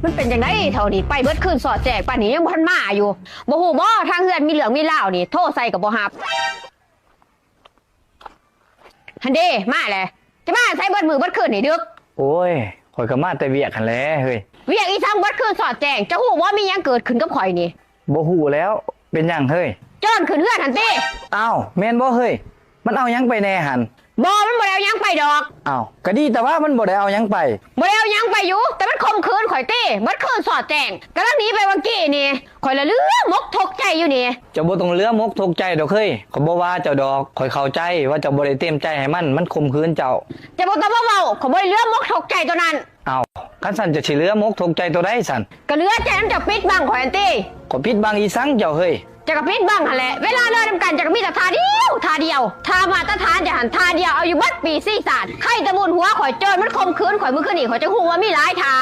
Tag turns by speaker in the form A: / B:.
A: มันเป็นจังไดเท่านี้ไปเบิดคืนสอดแจกป่านนี้ยังบ่ทันมาอยู่บ่ฮู้บ่ทางเฮือนมีเหลืองมีเหล้านี่โทรใส่ก็บ่รับหันเด้มาแหละจะมาใส่เบิดมือเบิดคืนนี่ดึก
B: โอ้ยข่อยก็มาแต่เวียกหันแหล้วเฮ้ย
A: เวียกอีทั้งเบิดคืนสอดแจงจะฮู้ว่ามีหยังเกิดขึ้นกับข่อยนี่
B: บ่ฮู้แล้วเป็นหยังเฮ้ย
A: จอนขึ้นเฮือนหันติ
B: อ้าวแม่นบ่เฮ้ยมันเอาหยังไปแน่หัน
A: บ่มันบ่ได้เอาหยังไปดอก
B: อ้าวก็ดีแต่ว่ามันบ่ได้เอาหยังไป
A: บ่ได้เอาหยังไปอยู่แต่มันข่มขืนข่อยติเบิดคืนสอดแจงกำลังหนีไปเมื่อกี้นี่ข่อยละเลือมกทกใจอยู่นี่
B: เจ้าบ่ต้องเลือมกทุกใจดอกเฮ้ยข่อยบ่ว่าเจ้าดอกข่อยเข้าใจว่าเจ้าบ่ได้เต็มใจให้มันข่มขืนเจ้า
A: จะบ่ต้องมาเว้าข่อยบ่ได้เลือมกทกใจตัวนั้น
B: อ้าวคันสั่นจะสิเลือมกทุกใจตัวใดสั่น
A: ก็เหลือใจมันจะปิดบังข่อยอันติ
B: ข่อยปิดบังอีสังเจ้าเฮ้ย
A: จะกระพริบบ้างหั่นแหละเวลาเลิกทำกันจะกระพริบแต่ทาเดียวทามาตรฐานจะหันทาเดียวเอาอยู่บัดปีซี่ศาสตร์ใครตะมุนหัวข่อยโจรมันคมคืนข่อยมือขึ้นอีกข่อยจะหูว่ามีหลายทา